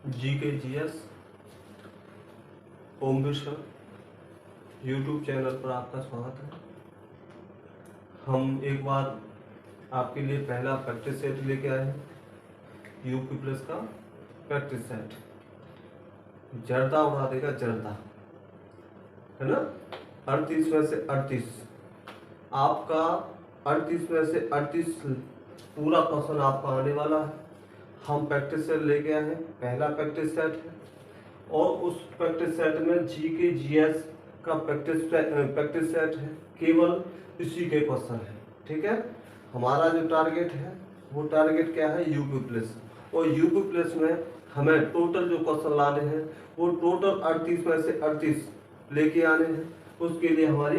GKGS ओम विश्व YouTube channel पर आपका स्वागत है। हम एक बार आपके लिए पहला प्रैक्टिस सेट लेके आए हैं, यूपी प्लस का प्रैक्टिस सेट। जर्दा उड़ा देगा, जर्दा है ना। 38 में से 38 आपका 38 में से 38 पूरा क्वेश्चन आपका आने वाला है। हम प्रैक्टिस सेट लेके आए हैं, पहला प्रैक्टिस सेट है और उस प्रैक्टिस सेट में GKGS का प्रैक्टिस सेट है। केवल इसी के क्वेश्चन है, ठीक है। हमारा जो टारगेट है वो टारगेट क्या है, यूपी प्लस। और यूपी प्लस में हमें टोटल जो क्वेश्चन लाने हैं वो टोटल 38 में से 38 लेके आने हैं। उसके लिए हमारी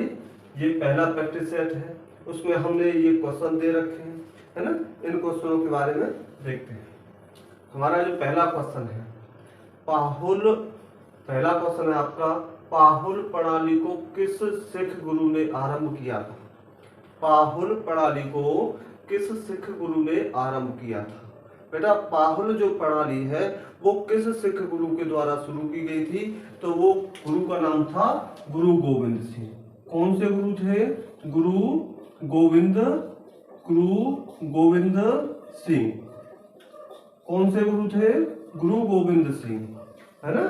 ये पहला प्रैक्टिस सेट है, उसमें हमने ये क्वेश्चन दे रखे हैं, है ना। इन क्वेश्चनों के बारे में देखते हैं। हमारा जो पहला क्वेश्चन है, पहला क्वेश्चन है आपका, पाहुल प्रणाली को किस सिख गुरु ने आरंभ किया था। पाहुल प्रणाली को किस सिख गुरु ने आरंभ किया था। बेटा पाहुल जो प्रणाली है वो किस सिख गुरु के द्वारा शुरू की गई थी, तो वो गुरु का नाम था गुरु गोविंद सिंह। कौन से गुरु थे, गुरु गोविंद सिंह। कौन से गुरु थे, गुरु गोविंद सिंह, है ना।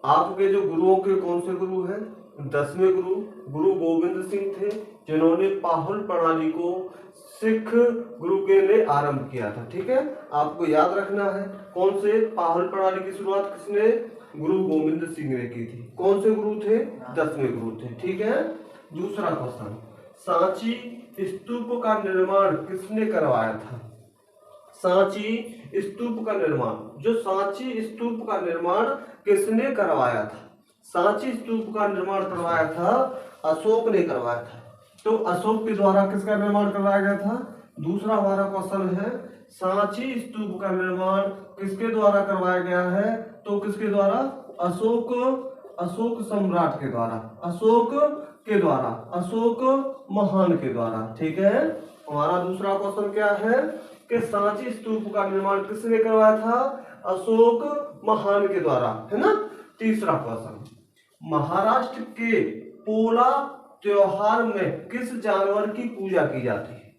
आपके जो गुरुओं के कौन से गुरु हैं, 10वें गुरु गुरु गोविंद सिंह थे, जिन्होंने पाहुल प्रणाली को सिख गुरु के ने आरंभ किया था। ठीक है, आपको याद रखना है कौन से पाहुल प्रणाली की शुरुआत किसने, गुरु गोविंद सिंह ने की थी। कौन से गुरु थे, 10वें गुरु थे। ठीक है। दूसरा क्वेश्चन, सांची स्तूप का निर्माण किसने करवाया था। सांची स्तूप का निर्माण, जो सांची स्तूप का निर्माण किसने करवाया था। सांची स्तूप का निर्माण करवाया था अशोक ने करवाया था। तो अशोक के द्वारा किसका निर्माण करवाया गया था। दूसरा हमारा क्वेश्चन है, सांची स्तूप का निर्माण किसके द्वारा करवाया गया है, तो किसके द्वारा, अशोक सम्राट के द्वारा, अशोक महान के द्वारा। ठीक है। हमारा दूसरा क्वेश्चन क्या है कि सांची स्तूप का निर्माण किसने करवाया था, अशोक महान के द्वारा, है ना। तीसरा क्वेश्चन, महाराष्ट्र के पोला त्योहार में किस जानवर की पूजा की जाती है।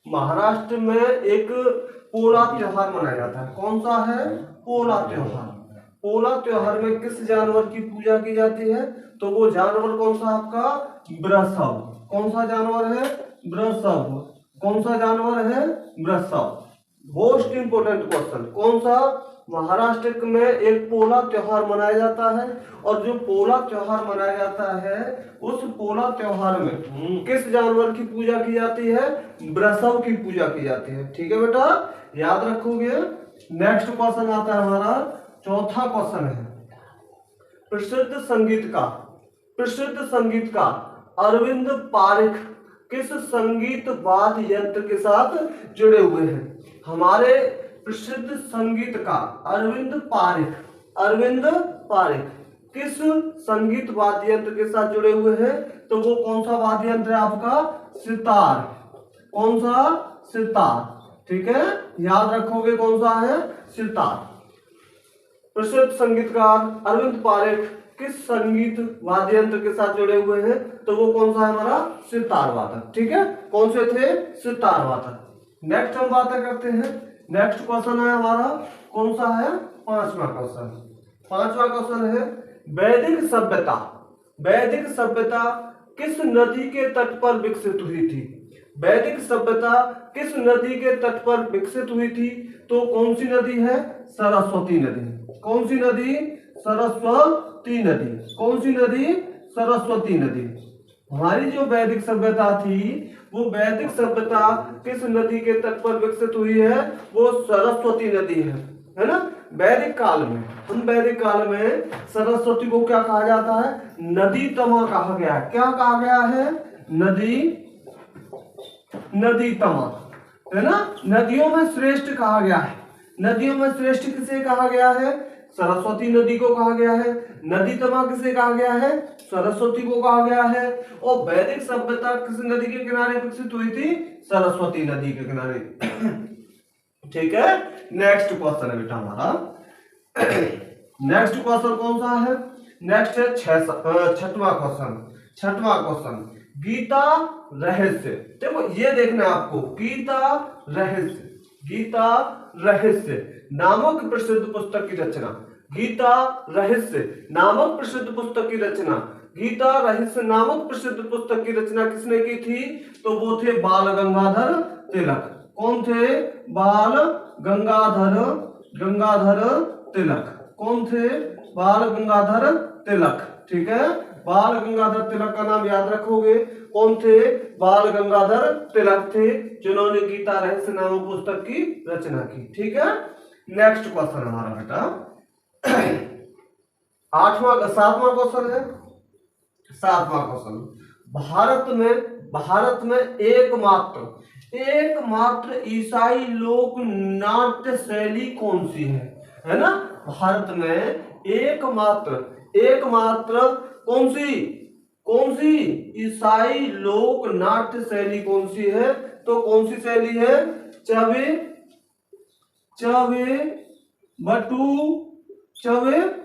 महाराष्ट्र में एक पोला त्योहार मनाया जाता है। कौन सा है, पोला त्योहार। पोला त्योहार में किस जानवर की पूजा की जाती है, तो वो जानवर कौन सा आपका, वृषभ। कौन सा जानवर है, वृषभ। कौन सा जानवर है, वृषभ। मोस्ट इंपोर्टेंट क्वेश्चन, कौन सा, महाराष्ट्र में एक पोला त्योहार मनाया जाता है और जो पोला त्योहार मनाया जाता है उस पोला त्योहार में किस जानवर की पूजा की जाती है, वृषभ की पूजा की जाती है। ठीक है बेटा, याद रखोगे। नेक्स्ट क्वेश्चन आता है हमारा, चौथा क्वेश्चन है, प्रसिद्ध संगीतकार अरविंद पारिख किस संगीत वाद्य यंत्र के साथ जुड़े हुए हैं। हमारे प्रसिद्ध संगीतकार अरविंद पारिख किस संगीत वाद्य यंत्र के साथ जुड़े हुए हैं, तो वो कौन सा वाद्य यंत्र है आपका, सितार। कौन सा, सितार। ठीक है, याद रखोगे कौन सा है, सितार। प्रसिद्ध संगीतकार अरविंद पारिख किस संगीत वाद्य यंत्र के साथ जुड़े हुए हैं, तो वो कौन सा है हमारा, सितार वादक। ठीक है, कौन से थे, सितार वादक। नेक्स्ट हम बातें करते हैं। नेक्स्ट क्वेश्चन है हमारा, कौन सा है, पांचवा क्वेश्चन है, वैदिक सभ्यता किस नदी के तट पर विकसित हुई थी। वैदिक सभ्यता किस नदी के तट पर विकसित हुई थी, तो कौन सी नदी है, सरस्वती नदी। कौन सी नदी, सरस्वती नदी। कौन सी नदी, सरस्वती नदी। हमारी जो वैदिक सभ्यता थी वो वैदिक सभ्यता किस नदी के तट पर विकसित हुई है, वो सरस्वती नदी है ना। वैदिक काल में सरस्वती को क्या कहा जाता है, नदी तमा कहा गया है। क्या कहा गया है, नदी तमा, है ना। नदियों में श्रेष्ठ कहा गया है। नदियों में श्रेष्ठ किसे कहा गया है, सरस्वती नदी को कहा गया है। नदी तमा किसे कहा गया है, सरस्वती को कहा गया है। और वैदिक सभ्यता किस नदी के किनारे विकसित हुई थी, सरस्वती नदी के किनारे। ठीक है। नेक्स्ट क्वेश्चन है बेटा हमारा, नेक्स्ट क्वेश्चन कौन सा है? नेक्स्ट है छठवां क्वेश्चन। छठवां क्वेश्चन, गीता रहस्य। देखो ये देखना है आपको, गीता रहस्य, गीता रहस्य नामक प्रसिद्ध पुस्तक की रचना, गीता रहस्य नामक प्रसिद्ध पुस्तक की रचना, गीता रहस्य नामक प्रसिद्ध पुस्तक की रचना किसने की थी? तो वो थे बाल गंगाधर तिलक। कौन थे? बाल गंगाधर तिलक। कौन थे? बाल गंगाधर तिलक। ठीक है, बाल गंगाधर तिलक का नाम याद रखोगे। कौन थे? बाल गंगाधर तिलक थे जिन्होंने गीता रहस्य नामक पुस्तक की रचना की। ठीक है, नेक्स्ट क्वेश्चन हमारा बेटा सातवां क्वेश्चन है। सातवां क्वेश्चन, भारत में एकमात्र ईसाई लोक नाट्य शैली कौन सी है ना? भारत में एकमात्र कौन सी ईसाई लोक नाट्य शैली कौन सी है? तो कौन सी शैली है? चवे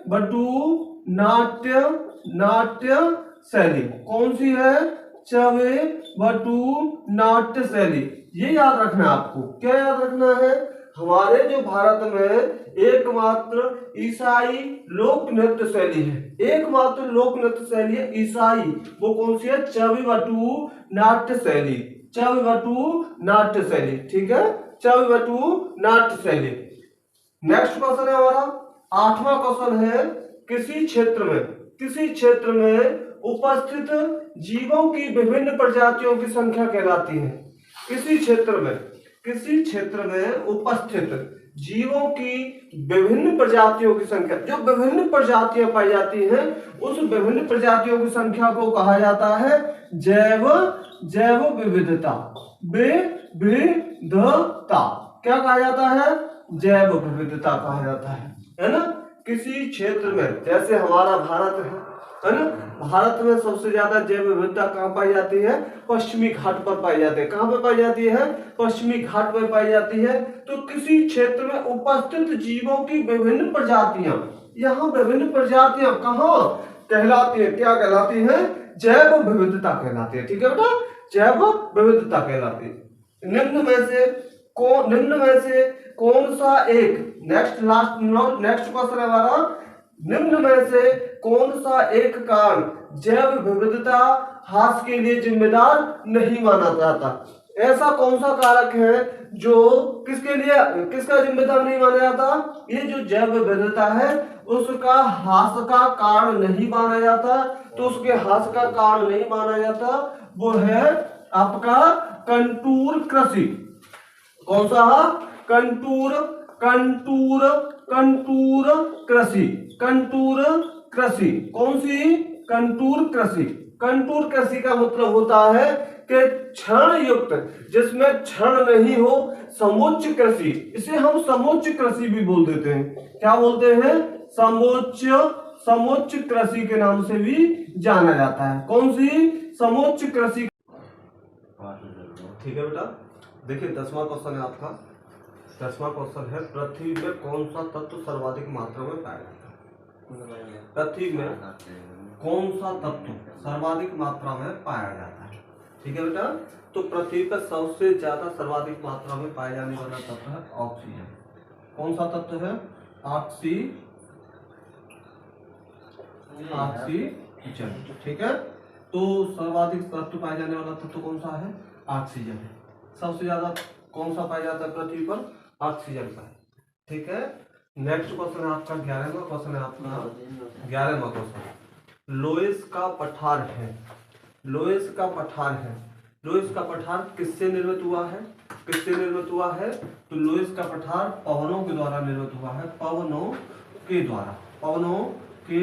बटू नाट्य शैली। कौन सी है? चवे बटू नाट्य शैली। ये याद रखना है आपको। क्या याद रखना है? हमारे जो भारत में एकमात्र ईसाई लोक नृत्य शैली है, एकमात्र लोक नृत्य शैली है ईसाई, वो कौन सी है? चवे बटू नाट्य शैली। चवे बटू नाट्य शैली। ठीक है, चवे बटू नाट्य शैली। नेक्स्ट क्वेश्चन है हमारा आठवां क्वेश्चन है, किसी क्षेत्र में उपस्थित जीवों की विभिन्न प्रजातियों की संख्या कहलाती है। किसी क्षेत्र में उपस्थित जीवों की विभिन्न प्रजातियों की संख्या, जो विभिन्न प्रजातियां पाई जाती हैं, उस विभिन्न प्रजातियों की संख्या को कहा जाता है जैव विविधता। विविधता क्या कहा जाता है? जैव विविधता कहा जाता है ना? किसी क्षेत्र में, जैसे हमारा भारत है ना, भारत में सबसे ज्यादा जैव विविधता कहाँ पाई जाती है? पश्चिमी घाट पर पाई जाती है। कहाँ पर पाई जाती है? पश्चिमी घाट पर पाई जाती है। तो किसी क्षेत्र में उपस्थित जीवों की विभिन्न प्रजातियां, यहाँ विभिन्न प्रजातियां कहाँ कहलाती है? क्या कहलाती है? जैव विविधता कहलाती है। ठीक है बेटा, जैव विविधता कहलाती है। निम्न में से कौन सा एक, नेक्स्ट क्वेश्चन है हमारा, निम्न में से कौन सा एक कारण जैव विविधता ह्रास के लिए जिम्मेदार नहीं माना जाता? ऐसा कौन सा कारक है जो किसका जिम्मेदार नहीं माना जाता? ये जो जैव विविधता है उसका ह्रास का कारण नहीं माना जाता। तो उसके ह्रास का कारण नहीं माना जाता, वो है आपका कंटूर कृषि। कौन सा? कंटूर कृषि। कौन सी? कंटूर कृषि। कंटूर कृषि का मतलब होता है कि क्षण युक्त, जिसमें क्षण नहीं हो, समुच्च कृषि। इसे हम समुच्च कृषि भी बोल देते हैं। क्या बोलते हैं? समुच्च कृषि के नाम से भी जाना जाता है। कौन सी? समुच्च कृषि। ठीक है बेटा, देखिए 10वां क्वेश्चन है आपका। 10वां क्वेश्चन है, पृथ्वी में कौन सा तत्व सर्वाधिक मात्रा में पाया जाता है? पृथ्वी में कौन सा तत्व सर्वाधिक मात्रा में पाया जाता है? ठीक है बेटा, तो पृथ्वी पर सबसे ज्यादा सर्वाधिक मात्रा में पाए जाने वाला तत्व है ऑक्सीजन। कौन सा तत्व है? ऑक्सीजन। ठीक है, तो सर्वाधिक तत्व पाए जाने वाला तत्व कौन सा है? ऑक्सीजन है। सबसे ज्यादा कौन सा पाया जाता है पृथ्वी पर? ऑक्सीजन का। ठीक है, नेक्स्ट क्वेश्चन है आपका 11वां क्वेश्चन है आपका। 11वां क्वेश्चन, लोएस का पठार है। लोएस का पठार किससे निर्मित हुआ है? तो लोएस का पठार पवनों के द्वारा निर्मित हुआ है। पवनों के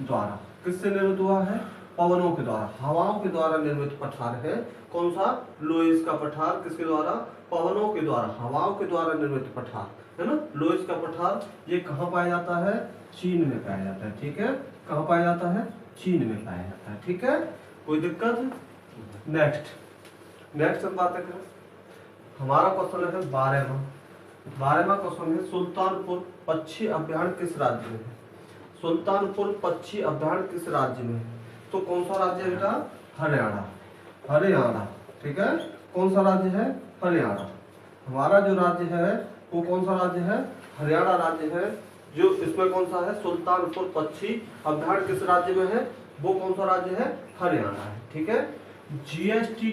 द्वारा किससे निर्मित हुआ है? पवनों के द्वारा, हवाओं के द्वारा निर्मित पठार है। कौन सा? लोएस का पठार। किसके द्वारा? पवनों के द्वारा, हवाओं के द्वारा निर्मित पठार है ना। लोएस का पठार ये कहाँ पाया जाता है? चीन में पाया जाता है। ठीक है, कहाँ पाया जाता है? चीन में पाया जाता है। ठीक है, कोई दिक्कत? नेक्स्ट हम बात करें, हमारा क्वेश्चन है 12वां। 12वां क्वेश्चन है सुल्तानपुर पक्षी अभ्यारण्य किस राज्य में है? सुल्तानपुर पक्षी अभ्यारण्य किस राज्य में है? तो कौन सा राज्य है बेटा? हरियाणा। हरियाणा, ठीक है। कौन सा राज्य है? हरियाणा। हमारा जो राज्य है वो कौन सा राज्य है? हरियाणा राज्य है। जो इसमें कौन सा है? सुल्तानपुर पक्षी अभ्यारण्य किस राज्य में है? वो कौन सा राज्य है? हरियाणा है, ठीक है। जीएसटी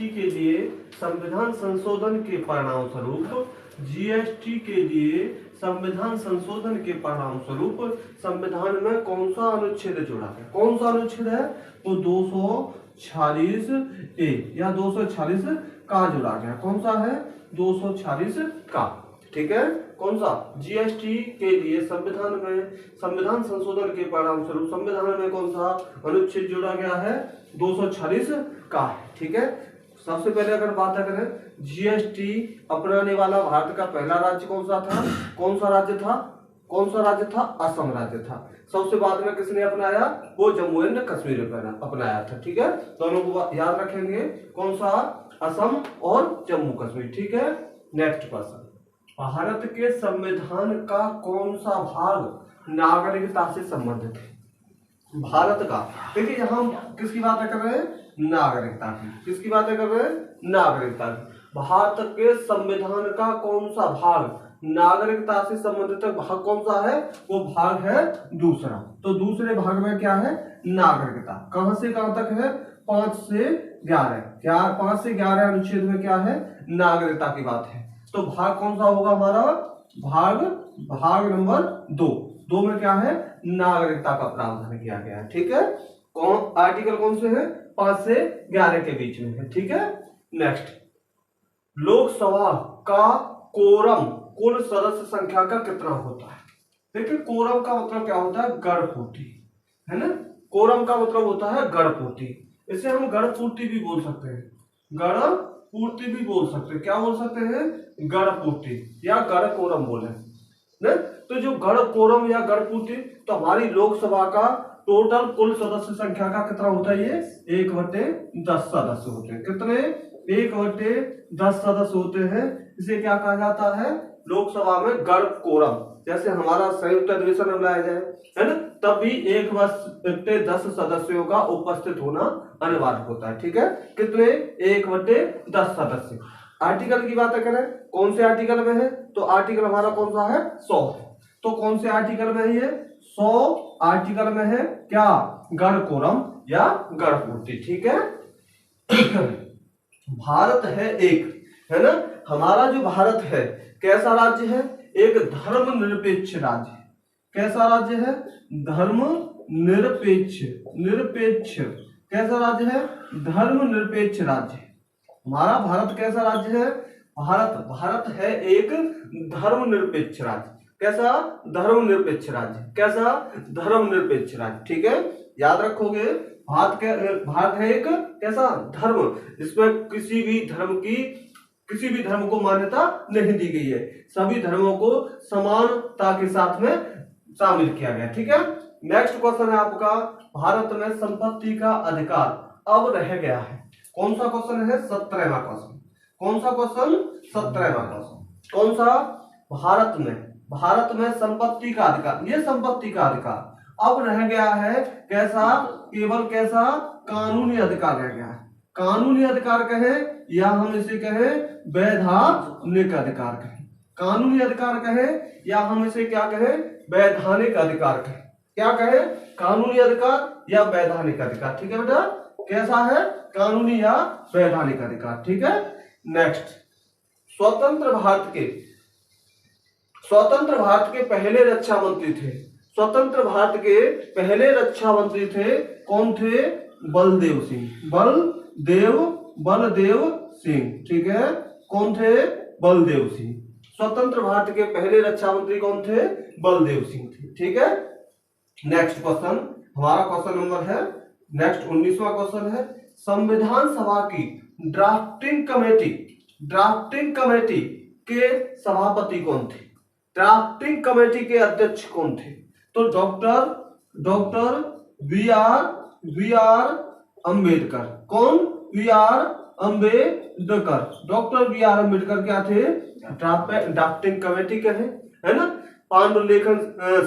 के लिए संविधान संशोधन के परिणाम स्वरूप जीएसटी के लिए संविधान संशोधन के परिणाम स्वरूप संविधान में कौन सा अनुच्छेद जोड़ा गया? कौन सा अनुच्छेद है? वो 246 ए या 246 का जोड़ा गया। कौन सा है? 246 का, ठीक है। कौन सा? जीएसटी के लिए संविधान संशोधन के परिणाम स्वरूप संविधान में कौन सा अनुच्छेद जोड़ा गया है? 246 का है, ठीक है। सबसे पहले अगर बात करें जीएसटी अपनाने वाला भारत का पहला राज्य कौन सा था? कौन सा राज्य था? कौन सा राज्य था? असम राज्य था। सबसे बाद में किसने अपनाया? वो जम्मू एंड कश्मीर अपनाया था, ठीक है। दोनों को याद रखेंगे, कौन सा? असम और जम्मू कश्मीर, ठीक है। नेक्स्ट क्वेश्चन, भारत के संविधान का कौन सा भाग नागरिकता से संबंधित है? भारत का, देखिए यहाँ हम किसकी बातें कर रहे हैं? नागरिकता की। किसकी बातें कर रहे हैं? नागरिकता की। भारत के संविधान का कौन सा भाग नागरिकता से संबंधित भाग कौन सा है? वो भाग है दूसरा। तो दूसरे भाग में क्या है? नागरिकता। कहां से कहां तक है? 5 से 11। 5 से 11 अनुच्छेद में क्या है? नागरिकता की बात है। तो भाग कौन सा होगा हमारा? भाग नंबर 2 में क्या है? नागरिकता का प्रावधान किया गया है, ठीक है। आर्टिकल कौन से है? 5 से 11 के बीच में है, ठीक है। नेक्स्ट, लोकसभा का कोरम कुल सदस्य संख्या का कितना होता है? देखिए कोरम का मतलब क्या होता है? गणपूर्ति, है ना। कोरम का मतलब होता है गणपूर्ति। इसे हम गणपूर्ति भी बोल सकते हैं, गणपूर्ति भी बोल सकते हैं। क्या बोल सकते हैं? गणपूर्ति या गण कोरम बोले ना। तो जो गण कोरम या गणपूर्ति, तो हमारी लोकसभा का टोटल कुल सदस्य संख्या का कितना होता है? ये 1/10 सदस्य होते हैं। कितने? 1/10 सदस्य होते हैं। इसे क्या कहा जाता है? लोकसभा में गण कोरम। जैसे हमारा संयुक्त अधिवेशन बुलाया जाए, है ना, तब भी 1/10 सदस्यों का उपस्थित होना अनिवार्य होता है, ठीक है। कितने? 1/10 सदस्य। आर्टिकल की बात करें, कौन से आर्टिकल में है? तो आर्टिकल हमारा कौन सा है? 100 है। तो कौन से आर्टिकल में है ये? 100 आर्टिकल में है क्या? गण कोरम या गणपूर्ति, ठीक है। भारत है एक, है ना। हमारा जो भारत है कैसा राज्य है? एक धर्मनिरपेक्ष राज्य है। कैसा राज्य है? निरपेक्ष कैसा राज्य है? धर्मनिरपेक्ष राज्य है। हमारा भारत कैसा राज्य है? भारत है एक धर्मनिरपेक्ष राज्य। कैसा? धर्मनिरपेक्ष राज्य। कैसा? धर्मनिरपेक्ष राज्य, ठीक है। याद रखोगे, भारत है एक कैसा? धर्म। इसमें किसी भी धर्म को मान्यता नहीं दी गई है। सभी धर्मों को समानता के साथ में शामिल किया गया, ठीक है। नेक्स्ट क्वेश्चन है आपका, भारत में संपत्ति का अधिकार अब रह गया है। कौन सा क्वेश्चन है? 17वां क्वेश्चन। कौन सा क्वेश्चन? 17वां क्वेश्चन। कौन सा? भारत में संपत्ति का अधिकार, ये संपत्ति का अधिकार अब रह गया है कैसा? केवल कैसा? कानूनी अधिकार रह गया है। कानूनी अधिकार कहें या हम इसे कहें वैधानिक अधिकार कहें। कानूनी अधिकार कहें या हम इसे क्या कहें? वैधानिक अधिकार कहें। क्या कहें? कानूनी अधिकार या वैधानिक अधिकार, ठीक है बेटा। कैसा है? कानूनी या वैधानिक अधिकार, ठीक है। नेक्स्ट, स्वतंत्र भारत के पहले रक्षा मंत्री थे। स्वतंत्र भारत के पहले रक्षा मंत्री थे, कौन थे? बलदेव सिंह, ठीक है। कौन थे? बलदेव सिंह। स्वतंत्र भारत के पहले रक्षा मंत्री कौन थे? बलदेव सिंह थे, ठीक है। नेक्स्ट क्वेश्चन, हमारा क्वेश्चन नंबर है नेक्स्ट 19वां क्वेश्चन है, संविधान सभा की ड्राफ्टिंग कमेटी के सभापति कौन थे? ड्राफ्टिंग कमेटी के अध्यक्ष कौन थे? तो डॉक्टर बी आर अम्बेडकर। कौन? B R Ambedkar, doctor B R Ambedkar क्या थे? ड्राफ्टिंग कमेटी कहे, है ना, पांडुलेखन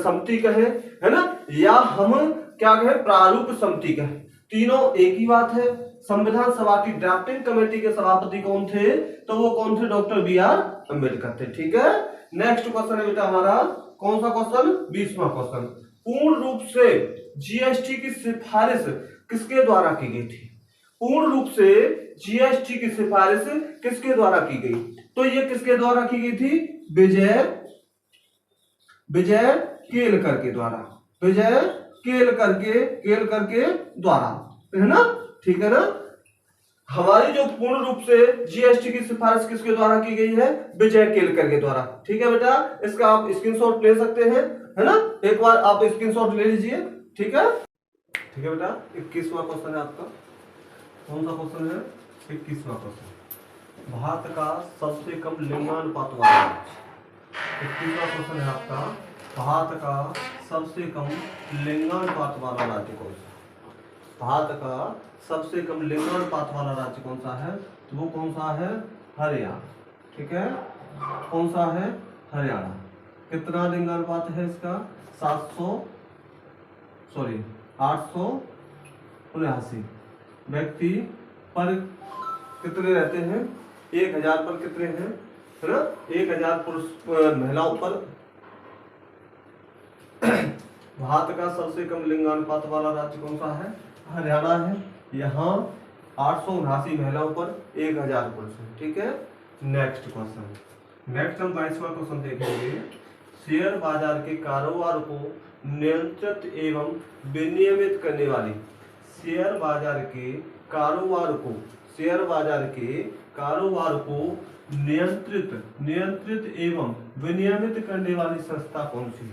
समिति कहे, है ना, या हम क्या कहे? प्रारूप समिति कहे, तीनों एक ही बात है। संविधान सभा की ड्राफ्टिंग कमेटी के सभापति कौन थे? तो वो कौन थे? डॉक्टर बी आर अम्बेडकर थे। ठीक है, नेक्स्ट क्वेश्चन है बेटा हमारा, कौन सा क्वेश्चन? 20वां क्वेश्चन। पूर्ण रूप से जीएसटी की सिफारिश किसके द्वारा की गई थी? पूर्ण रूप से जीएसटी की सिफारिश किसके द्वारा की गई? तो ये किसके द्वारा की गई थी? विजय केलकर के द्वारा, विजय केलकर के द्वारा, है ना? ठीक है ना? हमारी जो पूर्ण रूप से जीएसटी की सिफारिश किसके द्वारा की गई है? विजय केलकर के द्वारा। ठीक है बेटा, इसका आप स्क्रीनशॉट ले सकते हैं, है ना? एक बार आप स्क्रीनशॉट ले लीजिए। ठीक है, ठीक है बेटा। 21वां क्वेश्चन है आपका, कौन सा क्वेश्चन है? 21वां क्वेश्चन, भारत का सबसे कम लिंगानुपात वाला राज्य। 21वां क्वेश्चन है आपका, भारत का सबसे कम लिंगानुपात वाला राज्य कौन सा? भारत का सबसे कम लिंगानुपात वाला राज्य कौन सा है? तो वो कौन सा है? हरियाणा। ठीक है, कौन सा है? हरियाणा। कितना लिंगानुपात है इसका? 879 व्यक्ति पर कितने रहते हैं? 1000 पर कितने हैं? है ना, 1000 पुरुष महिलाओं पर। भारत का सबसे कम लिंगानुपात वाला राज्य कौन सा है? हरियाणा है। यहाँ 879 महिलाओं पर 1000 पुरुष है। ठीक है, नेक्स्ट क्वेश्चन, नेक्स्ट हम 22वां क्वेश्चन देखेंगे। शेयर बाजार के कारोबार को नियंत्रित एवं विनियमित करने वाली, शेयर बाजार के कारोबार को, शेयर बाजार के कारोबार को नियंत्रित एवं विनियमित करने वाली संस्था कौन सी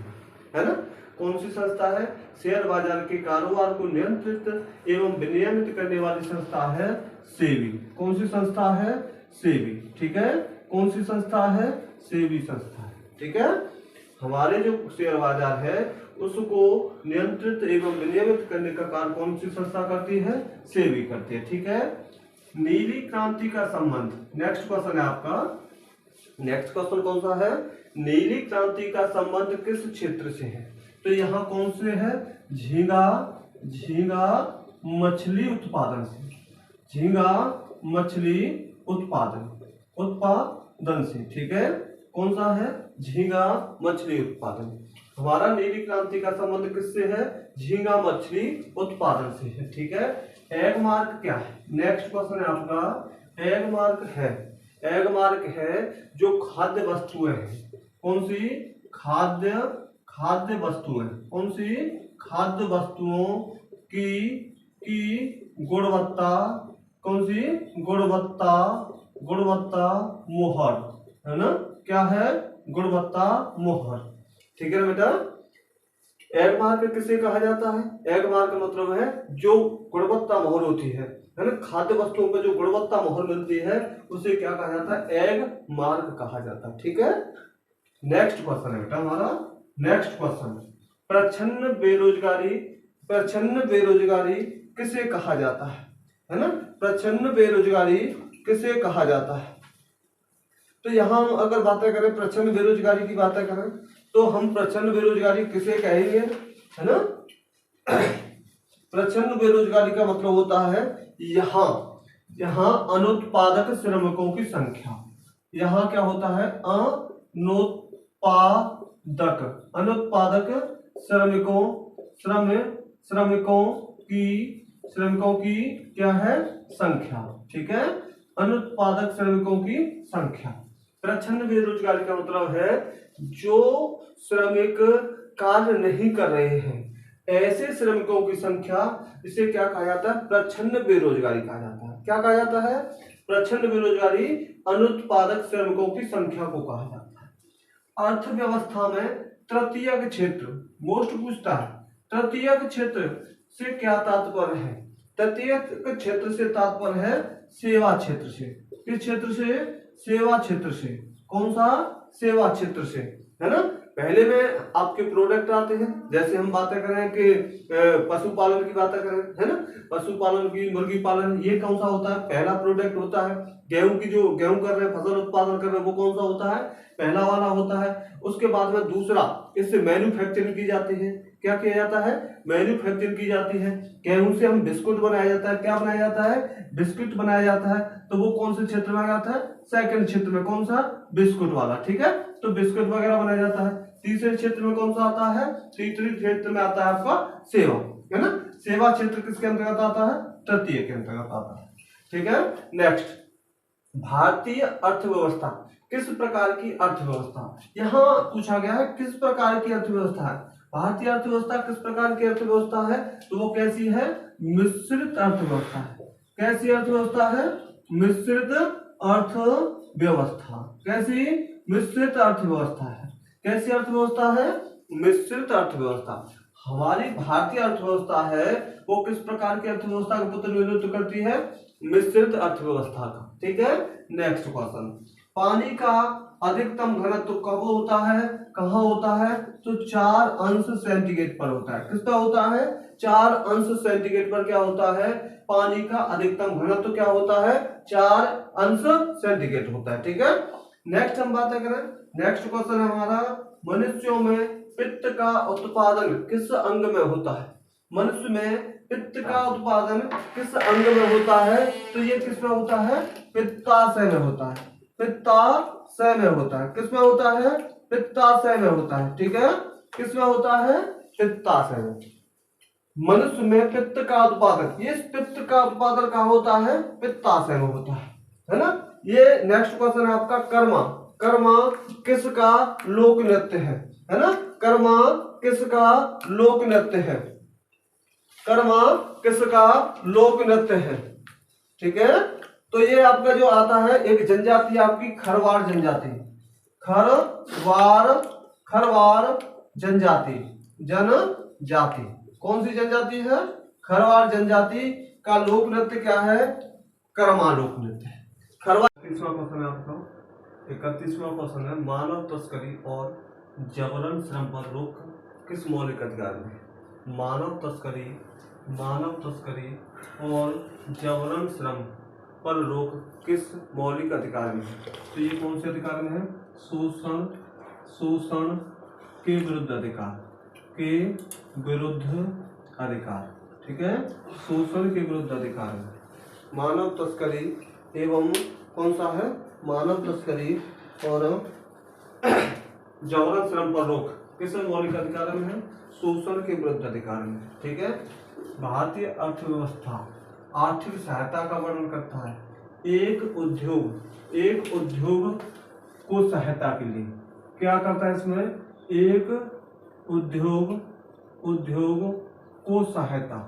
है ना? कौन सी संस्था है? शेयर बाजार के कारोबार को नियंत्रित एवं विनियमित करने वाली संस्था है सेबी। कौन सी संस्था है? सेबी। ठीक है, कौन सी संस्था है? सेबी संस्था है। ठीक है, हमारे जो शेयर बाजार है उसको नियंत्रित एवं विनियमित करने का कार्य कौन सी संस्था करती है? सेबी करती है। ठीक है, नीली क्रांति का संबंध, नेक्स्ट क्वेश्चन है आपका, नेक्स्ट क्वेश्चन कौन सा है? नीली क्रांति का संबंध किस क्षेत्र से है? तो यहाँ कौन से है? झींगा मछली उत्पादन से, झींगा मछली उत्पादन से। ठीक है, कौन सा है? झींगा मछली उत्पादन। हमारा नीली क्रांति का संबंध किससे है? झींगा मछली उत्पादन से है। ठीक है, एग मार्क क्या है? नेक्स्ट क्वेश्चन है आपका, एग मार्क है, एग मार्क है जो खाद्य वस्तुएं हैं। कौन सी? खाद्य वस्तुएं। कौन सी? खाद्य वस्तुओं की गुणवत्ता, कौन सी? गुणवत्ता मोहर, है ना? क्या है? गुणवत्ता मोहर। ठीक है बेटा, एग मार्क किसे कहा जाता है? एग मार्क मतलब है जो गुणवत्ता मोहर होती है ना? खाद्य वस्तुओं पर जो गुणवत्ता मोहर मिलती है उसे क्या कहा जाता है? एग मार्क कहा जाता है। ठीक है, नेक्स्ट क्वेश्चन है बेटा हमारा, नेक्स्ट क्वेश्चन, प्रच्छन्न बेरोजगारी किसे कहा जाता है ना? प्रच्छन्न बेरोजगारी किसे कहा जाता है? तो यहाँ हम अगर बातें करें प्रच्छन्न बेरोजगारी की बातें करें तो हम प्रच्छन्न बेरोजगारी किसे कहेंगे, है ना? प्रच्छन्न बेरोजगारी का मतलब होता है यहाँ अनुत्पादक श्रमिकों की संख्या, यहाँ क्या होता है? अनुत्पादक श्रमिकों की क्या है? संख्या। ठीक है, अनुत्पादक श्रमिकों की संख्या। प्रच्छन्न बेरोजगारी का मतलब है जो श्रमिक कार्य नहीं कर रहे हैं, ऐसे श्रमिकों की संख्या, इसे क्या कहा जाता है? प्रच्छन्न बेरोजगारी कहा जाता है। क्या कहा जाता है? प्रच्छन्न बेरोजगारी अनुत्पादक श्रमिकों की संख्या को कहा जाता है। अर्थव्यवस्था में तृतीयक क्षेत्र, मोस्ट पूछता है, तृतीयक क्षेत्र से क्या तात्पर्य है? तृतीयक क्षेत्र से तात्पर्य है सेवा क्षेत्र से। किस क्षेत्र से? सेवा क्षेत्र से। कौन सा? सेवा क्षेत्र से, है ना? पहले में आपके प्रोडक्ट आते हैं, जैसे हम बातें करें कि पशुपालन की बातें करें, है ना, पशुपालन की, मुर्गी पालन, ये कौन सा होता है, पहला प्रोडक्ट होता है। गेहूं की, जो गेहूं कर रहे हैं, फसल उत्पादन कर रहे हैं, वो कौन सा होता है, पहला वाला होता है। उसके बाद में दूसरा, इससे मैन्युफैक्चरिंग की जाती है। क्या किया जाता है, मैन्युफैक्चरिंग की जाती है। गेहूं से हम बिस्कुट बनाया जाता है, क्या बनाया जाता है, बिस्कुट बनाया जाता है। तो वो कौन से क्षेत्र में आ जाता है, सेकंड क्षेत्र में, कौन सा, बिस्कुट वाला, ठीक है। तो बिस्कुट वगैरह बनाया जाता है। तीसरे क्षेत्र में कौन सा आता है, तीसरे क्षेत्र में आता है आपका सेवा, है ना। सेवा क्षेत्र किसके अंतर्गत आता है, तृतीय के अंतर्गत आता है, ठीक है। नेक्स्ट, भारतीय अर्थव्यवस्था किस प्रकार की अर्थव्यवस्था, यहां पूछा गया है किस प्रकार की अर्थव्यवस्था है। भारतीय अर्थव्यवस्था किस प्रकार की अर्थव्यवस्था है, तो वो कैसी है, मिश्रित अर्थव्यवस्था है। कैसी अर्थव्यवस्था है, मिश्रित अर्थव्यवस्था। कैसी, मिश्रित अर्थव्यवस्था है। कैसी अर्थव्यवस्था है, मिश्रित अर्थव्यवस्था। हमारी भारतीय अर्थव्यवस्था है वो किस प्रकार की अर्थव्यवस्था का प्रतिनिधित्व करती है, मिश्रित अर्थव्यवस्था का, ठीक है। नेक्स्ट क्वेश्चन, पानी का अधिकतम घनत्व कब होता है, कहाँ होता है, तो 4 अंश सेंटीग्रेड पर होता है। किस पर होता है, 4 अंश सेंटीग्रेड पर क्या होता है, पानी का अधिकतम घनत्व क्या होता है, 4 अंश सेंटीग्रेड होता है, ठीक है। नेक्स्ट हम बात करें, नेक्स्ट क्वेश्चन है हमारा, मनुष्यों में पित्त का उत्पादन किस अंग में होता है। मनुष्य में पित्त का उत्पादन किस अंग में होता है, तो ये किस में होता है, पित्ताशय में होता है। पित्ताशय में होता है, किस में होता है, पित्ताशय में होता है, ठीक है। किस में होता है, पित्ताशय में। मनुष्य में पित्त का उत्पादन, ये पित्त का उत्पादन कहाँ होता है, पित्ताशय में होता है ना। ये नेक्स्ट क्वेश्चन है आपका, कर्मा। कर्मा किसका लोक नृत्य है ना। कर्मा किसका लोक नृत्य है, कर्मा किसका लोक नृत्य है, ठीक है। तो ये आपका जो आता है, एक जनजाति आपकी खरवार जनजाति, खरवार, खरवार जनजाति, जनजाति, कौन सी जनजाति है, खरवार जनजाति का लोक नृत्य क्या है, कर्मा लोक नृत्य है। खरवार। 31वां क्वेश्चन है आपका, 31वां क्वेश्चन है, मानव तस्करी और जबरन श्रम पर रोक किस मौलिक अधिकार में। मानव तस्करी और जबरन श्रम पर रोक किस मौलिक अधिकार में, तो ये कौन से अधिकार में है, शोषण के विरुद्ध अधिकार, के विरुद्ध अधिकार, ठीक है। शोषण के विरुद्ध अधिकार में मानव तस्करी एवं कौन सा है, मानव तस्करी और जबरन श्रम पर रोक किस मौलिक अधिकार में है, शोषण के विरुद्ध अधिकार में, ठीक है। भारतीय अर्थव्यवस्था आर्थिक सहायता का वर्णन करता है। एक उद्योग को सहायता के लिए क्या करता है, इसमें एक उद्योग को सहायता,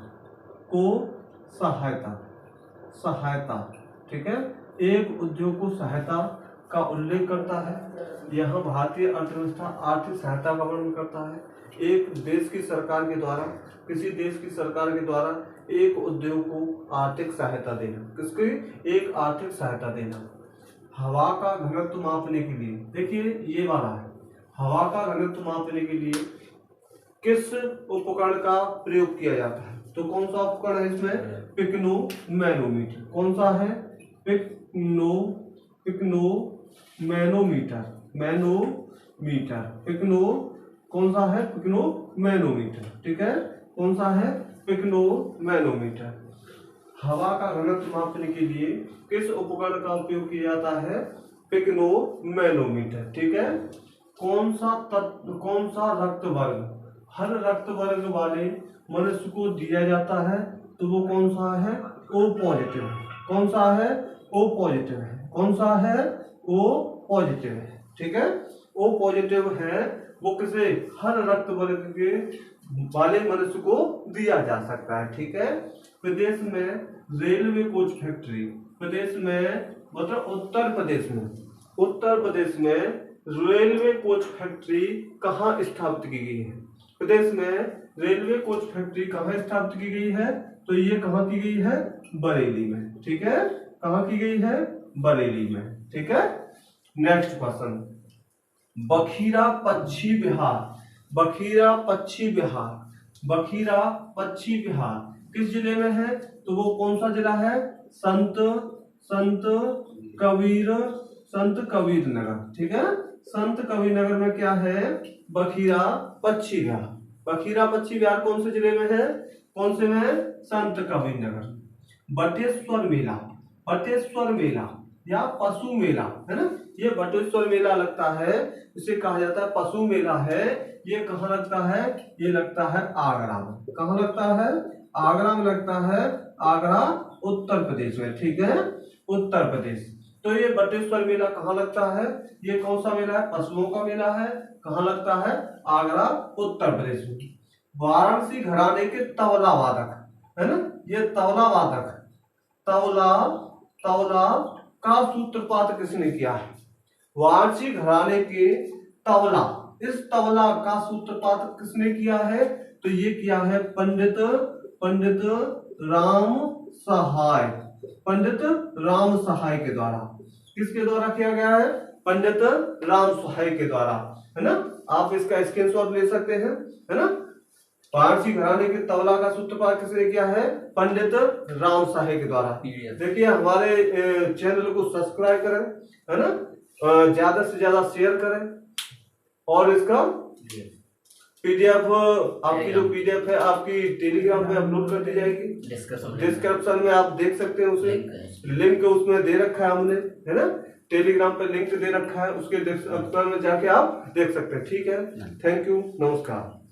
ठीक है। एक उद्योग को सहायता का उल्लेख करता है। यहाँ भारतीय अर्थव्यवस्था आर्थिक सहायता का वर्णन करता है। एक देश की सरकार के द्वारा, किसी देश की सरकार के द्वारा एक उद्योग को आर्थिक सहायता देना, किसकी, एक आर्थिक सहायता देना। हवा का घनत्व मापने के लिए, देखिए ये वाला है, हवा का घनत्व मापने के लिए किस उपकरण का प्रयोग किया जाता है, तो कौन सा उपकरण है इसमें, पिक्नोमैनोमीटर। कौन सा है, पिक्नोमैनोमीटर, कौन सा है, पिक्नोमैनोमीटर, ठीक है। कौन सा है, पिक्नोमैनोमीटर। हवा का घनत्व मापने के लिए किस उपकरण का उपयोग किया जाता है, पिक्नोमैनोमीटर, ठीक है। कौन सा रक्त वर्ग हर रक्त वर्ग वाले मनुष्य को दिया जाता है, तो वो कौन सा है, ओ पॉजिटिव। कौन सा है, ओ पॉजिटिव है। कौन सा है, ओ पॉजिटिव है, ठीक है। ओ पॉजिटिव है वो किसे, हर रक्त वर्ग के वाले मनुष्य को दिया जा सकता है, ठीक है। प्रदेश में रेलवे कोच फैक्ट्री, प्रदेश में मतलब उत्तर प्रदेश में रेलवे कोच फैक्ट्री कहाँ स्थापित की गई है। प्रदेश में रेलवे कोच फैक्ट्री कहाँ स्थापित की गई है, तो ये कहाँ की गई है, बरेली में, ठीक है। कहाँ की गई है, बरेली में, ठीक है। नेक्स्ट क्वेश्चन, बखीरा पक्षी विहार, बखीरा पक्षी विहार, बखीरा पक्षी विहार किस जिले में है? तो वो कौन सा जिला है? संत संत कबीर संत कबीर नगर, ठीक है। संत कबीर नगर में क्या है? बखीरा पक्षी विहार। बखीरा पक्षी विहार कौन से जिले में है? कौन से में है? संत कबीर नगर। बटेश्वर मेला, बटेश्वर मेला या पशु मेला है ना, ये बटेश्वर मेला लगता है, इसे कहा जाता है पशु मेला है। ये कहाँ लगता है? ये लगता है आगरा में। कहाँ लगता है? आगरा में लगता है। आगरा उत्तर प्रदेश में, ठीक है, उत्तर प्रदेश। तो ये बटेश्वर मेला कहाँ लगता है? ये कौन सा मेला है? पशुओं का मेला है। कहाँ लगता है? आगरा उत्तर प्रदेश में। वाराणसी घराने के तबला वादक है ना, ये तबला वादक, तबला तबला का सूत्रपात किसने किया है? वाराणसी घराने के तबला, इस तबला का सूत्रपात किसने किया है? तो ये किया है पंडित पंडित राम सहाय, पंडित राम सहाय के द्वारा। किसके द्वारा किया गया है? पंडित राम सहाय के द्वारा, है ना। आप इसका स्क्रीनशॉट ले सकते हैं, है ना। वाराणसी घराने के तबला का सूत्रपात किसने किया है? पंडित राम सहाय के द्वारा। देखिए हमारे चैनल को सब्सक्राइब करें, है ना, ज्यादा से ज्यादा शेयर करें, और इसका पीडीएफ, आपकी जो पीडीएफ है आपकी टेलीग्राम पे अपलोड कर दी जाएगी। डिस्क्रिप्शन में आप देख सकते हैं, उसे लिंक उसमें दे रखा है हमने, है ना, टेलीग्राम पे लिंक दे रखा है, उसके डिस्क्रिप्शन में जाके आप देख सकते हैं। ठीक है, थैंक यू, नमस्कार।